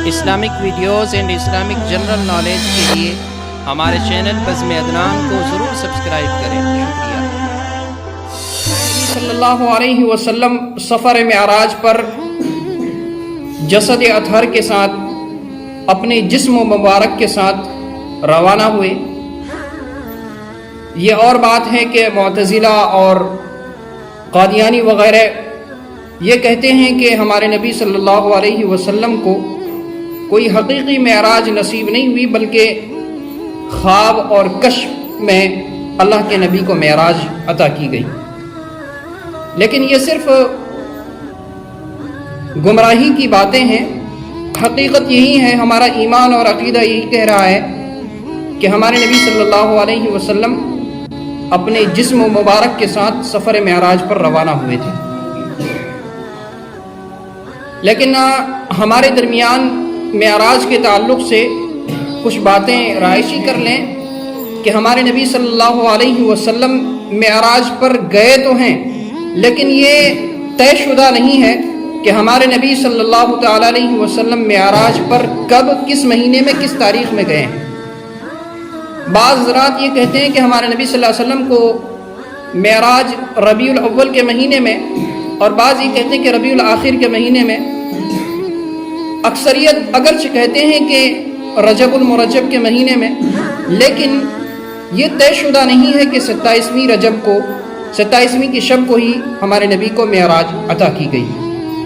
Islamic videos and Islamic general knowledge کے لیے ہمارے چینل بزم عدنان کو ضرور سبسکرائب کریں۔ شکریہ۔ صلی اللہ علیہ وسلم سفر معراج پر جسد اطہر کے ساتھ اپنے جسم مبارک کے ساتھ روانہ ہوئے۔ یہ اور بات ہے کہ معتزلہ اور قادیانی وغیرہ یہ کہتے ہیں کہ ہمارے نبی صلی اللہ علیہ وسلم کو کوئی حقیقی معراج نصیب نہیں ہوئی، بلکہ خواب اور کشف میں اللہ کے نبی کو معراج عطا کی گئی۔ لیکن یہ صرف گمراہی کی باتیں ہیں۔ حقیقت یہی ہے، ہمارا ایمان اور عقیدہ یہی کہہ رہا ہے کہ ہمارے نبی صلی اللہ علیہ وسلم اپنے جسم مبارک کے ساتھ سفر معراج پر روانہ ہوئے تھے۔ لیکن ہمارے درمیان معراج کے تعلق سے کچھ باتیں رائشی کر لیں کہ ہمارے نبی صلی اللہ علیہ وسلم معراج پر گئے تو ہیں، لیکن یہ طے شدہ نہیں ہے کہ ہمارے نبی صلی اللہ تعالیٰ علیہ وسلم معراج پر کب، کس مہینے میں، کس تاریخ میں گئے ہیں۔ بعض حضرات یہ کہتے ہیں کہ ہمارے نبی صلی اللہ علیہ وسلم کو معراج ربیع الاول کے مہینے میں، اور بعض یہ کہتے ہیں کہ ربیع الاخر کے مہینے میں۔ اکثریت اگرچہ کہتے ہیں کہ رجب المرجب کے مہینے میں، لیکن یہ طے شدہ نہیں ہے کہ 27ویں رجب کو، 27ویں کی شب کو ہی ہمارے نبی کو معراج عطا کی گئی۔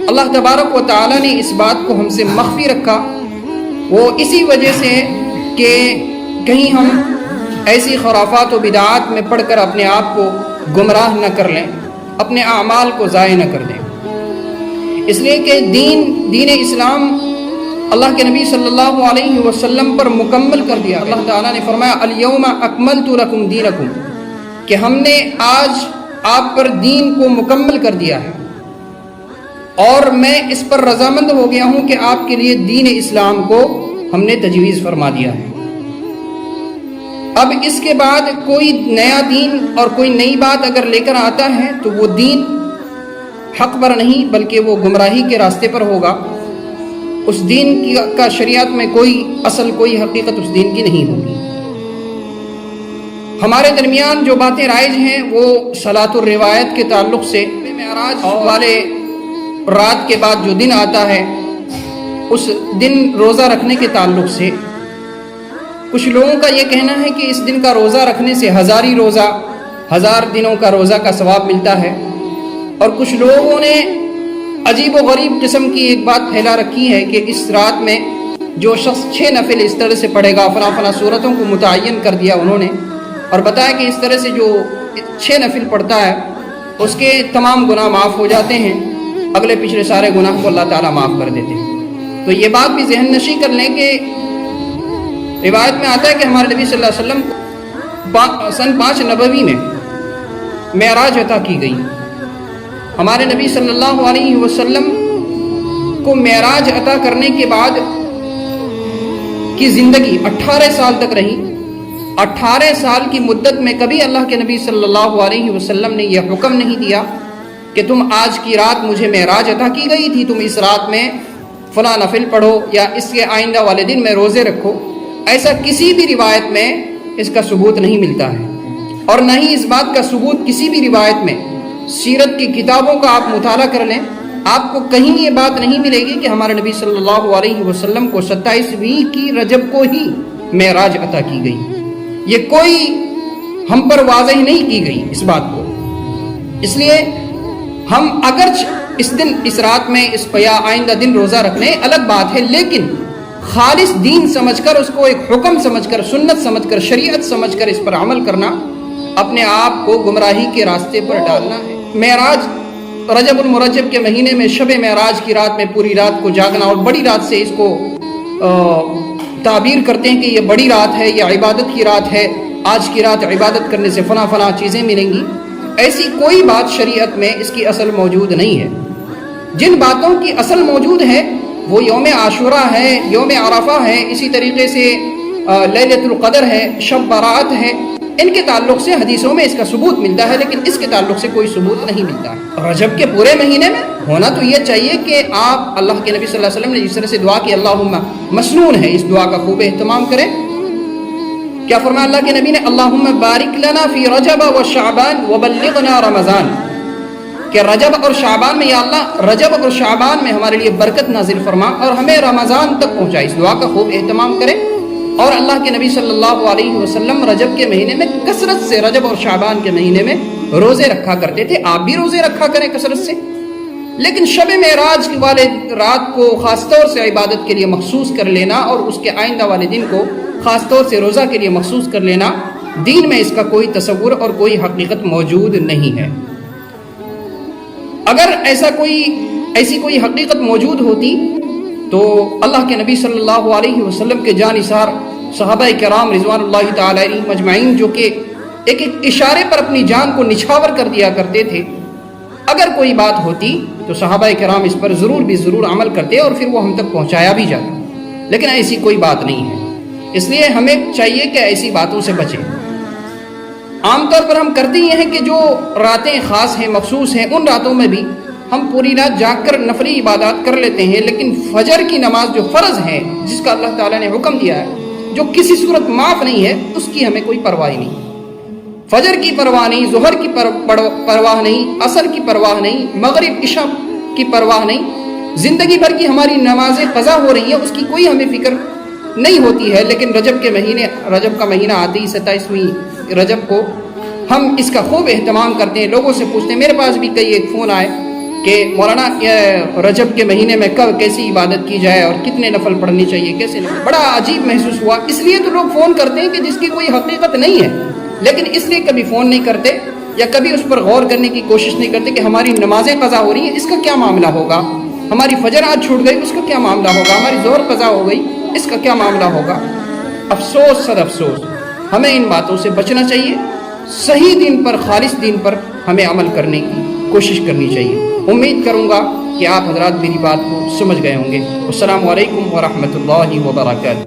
اللہ تبارک و تعالیٰ نے اس بات کو ہم سے مخفی رکھا، وہ اسی وجہ سے کہ کہیں ہم ایسی خرافات و بدعات میں پڑھ کر اپنے آپ کو گمراہ نہ کر لیں، اپنے اعمال کو ضائع نہ کر دیں۔ اس لیے کہ دین اسلام اللہ کے نبی صلی اللہ علیہ وسلم پر مکمل کر دیا۔ اللہ تعالیٰ نے فرمایا الیوم اکملت لکم دینکم، کہ ہم نے آج آپ پر دین کو مکمل کر دیا ہے، اور میں اس پر رضامند ہو گیا ہوں کہ آپ کے لیے دین اسلام کو ہم نے تجویز فرما دیا ہے۔ اب اس کے بعد کوئی نیا دین اور کوئی نئی بات اگر لے کر آتا ہے تو وہ دین حق پر نہیں بلکہ وہ گمراہی کے راستے پر ہوگا۔ اس دین کا شریعت میں کوئی اصل، کوئی حقیقت اس دین کی نہیں ہوگی۔ ہمارے درمیان جو باتیں رائج ہیں وہ صلاۃ الروایت کے تعلق سے، معراج والے رات کے بعد جو دن آتا ہے اس دن روزہ رکھنے کے تعلق سے کچھ لوگوں کا یہ کہنا ہے کہ اس دن کا روزہ رکھنے سے 1000 روزہ، 1000 دنوں کا روزہ کا ثواب ملتا ہے، اور کچھ لوگوں نے عجیب و غریب قسم کی ایک بات پھیلا رکھی ہے کہ اس رات میں جو شخص 6 نفل اس طرح سے پڑھے گا، فلاں صورتوں کو متعین کر دیا انہوں نے، اور بتایا کہ اس طرح سے جو 6 نفل پڑھتا ہے اس کے تمام گناہ معاف ہو جاتے ہیں، اگلے پچھلے سارے گناہ کو اللہ تعالیٰ معاف کر دیتے ہیں۔ تو یہ بات بھی ذہن نشی کر لیں کہ روایت میں آتا ہے کہ ہمارے نبی صلی اللہ علیہ وسلم کو سن 5 نبوی میں معراج عطا کی گئی۔ ہمارے نبی صلی اللہ علیہ وسلم کو معراج عطا کرنے کے بعد کی زندگی 18 سال تک رہی۔ 18 سال کی مدت میں کبھی اللہ کے نبی صلی اللہ علیہ وسلم نے یہ حکم نہیں دیا کہ تم آج کی رات مجھے معراج عطا کی گئی تھی، تم اس رات میں فلاں نفل پڑھو یا اس کے آئندہ والے دن میں روزے رکھو۔ ایسا کسی بھی روایت میں اس کا ثبوت نہیں ملتا ہے، اور نہ ہی اس بات کا ثبوت کسی بھی روایت میں۔ سیرت کی کتابوں کا آپ مطالعہ کر لیں، آپ کو کہیں یہ بات نہیں ملے گی کہ ہمارے نبی صلی اللہ علیہ وسلم کو 27ویں کی رجب کو ہی معراج عطا کی گئی۔ یہ کوئی ہم پر واضح نہیں کی گئی اس بات کو۔ اس لیے ہم اگرچہ اس دن، اس رات میں، اس یا آئندہ دن روزہ رکھنے الگ بات ہے، لیکن خالص دین سمجھ کر، اس کو ایک حکم سمجھ کر، سنت سمجھ کر، شریعت سمجھ کر اس پر عمل کرنا اپنے آپ کو گمراہی کے راستے پر ڈالنا ہے۔ معراج رجب المرجب کے مہینے میں شب معراج کی رات میں پوری رات کو جاگنا، اور بڑی رات سے اس کو تعبیر کرتے ہیں کہ یہ بڑی رات ہے، یہ عبادت کی رات ہے، آج کی رات عبادت کرنے سے فلاں چیزیں ملیں گی۔ ایسی کوئی بات شریعت میں اس کی اصل موجود نہیں ہے۔ جن باتوں کی اصل موجود ہے وہ یوم عاشورہ ہے، یوم عرفہ ہے، اسی طریقے سے لیلۃ القدر ہے، شب برات ہے، ان کے تعلق سے حدیثوں میں اس کا ثبوت ملتا ہے، لیکن اس کے تعلق سے کوئی ثبوت نہیں ملتا ہے۔ رجب کے پورے مہینے میں ہونا تو یہ چاہیے کہ آپ اللہ کے نبی صلی اللہ علیہ وسلم نے جس طرح سے دعا کی، اللہم مسنون ہے، اس دعا کا خوب اہتمام کریں۔ کیا فرمایا اللہ کے نبی نے؟ اللہم بارک لنا فی رجب و شعبان وبلغنا رمضان، کہ رجب اور شعبان میں، یا اللہ رجب اور شعبان میں ہمارے لیے برکت نازل فرما اور ہمیں رمضان تک پہنچا۔ اس دعا کا خوب اہتمام کریں۔ اور اللہ کے نبی صلی اللہ علیہ وسلم رجب کے مہینے میں کثرت سے، رجب اور شعبان کے مہینے میں روزے رکھا کرتے تھے۔ آپ بھی روزے رکھا کریں کثرت سے، لیکن شب معراج والے رات کو خاص طور سے عبادت کے لیے مخصوص کر لینا اور اس کے آئندہ والے دن کو خاص طور سے روزہ کے لیے مخصوص کر لینا، دین میں اس کا کوئی تصور اور کوئی حقیقت موجود نہیں ہے۔ اگر ایسی کوئی حقیقت موجود ہوتی تو اللہ کے نبی صلی اللہ علیہ وسلم کے جانثار صحابہ کرام رضوان اللہ تعالی علیہم مجمعین، جو کہ ایک اشارے پر اپنی جان کو نچھاور کر دیا کرتے تھے، اگر کوئی بات ہوتی تو صحابہ کرام اس پر ضرور عمل کرتے اور پھر وہ ہم تک پہنچایا بھی جاتا، لیکن ایسی کوئی بات نہیں ہے۔ اس لیے ہمیں چاہیے کہ ایسی باتوں سے بچیں۔ عام طور پر ہم کرتے ہی ہیں کہ جو راتیں خاص ہیں، مخصوص ہیں، ان راتوں میں بھی ہم پوری رات جاگ کر نفلی عبادات کر لیتے ہیں، لیکن فجر کی نماز جو فرض ہے، جس کا اللہ تعالیٰ نے حکم دیا ہے، جو کسی صورت معاف نہیں ہے، اس کی ہمیں کوئی پرواہ نہیں۔ فجر کی پرواہ نہیں، ظہر کی پرواہ نہیں، عصر کی پرواہ نہیں، مغرب عشاء کی پرواہ نہیں، زندگی بھر کی ہماری نمازیں قضا ہو رہی ہیں، اس کی کوئی ہمیں فکر نہیں ہوتی ہے، لیکن رجب کا مہینہ آتے ہی 27ویں رجب کو ہم اس کا خوب اہتمام کرتے ہیں۔ لوگوں سے پوچھتے ہیں، میرے پاس بھی کئی ایک فون آئے کہ مولانا رجب کے مہینے میں کب کیسی عبادت کی جائے اور کتنے نفل پڑھنی چاہیے، کیسے نفل۔ بڑا عجیب محسوس ہوا۔ اس لیے تو لوگ فون کرتے ہیں کہ جس کی کوئی حقیقت نہیں ہے، لیکن اس لیے کبھی فون نہیں کرتے یا کبھی اس پر غور کرنے کی کوشش نہیں کرتے کہ ہماری نمازیں قضا ہو رہی ہیں، اس کا کیا معاملہ ہوگا، ہماری فجر آج چھوٹ گئی، اس کا کیا معاملہ ہوگا، ہماری ظہر قضا ہو گئی، اس کا کیا معاملہ ہوگا۔ افسوس صد افسوس، ہمیں ان باتوں سے بچنا چاہیے۔ صحیح دین پر، خالص دین پر ہمیں عمل کرنے کی کوشش کرنی چاہیے۔ امید کروں گا کہ آپ حضرات میری بات کو سمجھ گئے ہوں گے۔ السلام علیکم ورحمۃ اللہ وبرکاتہ۔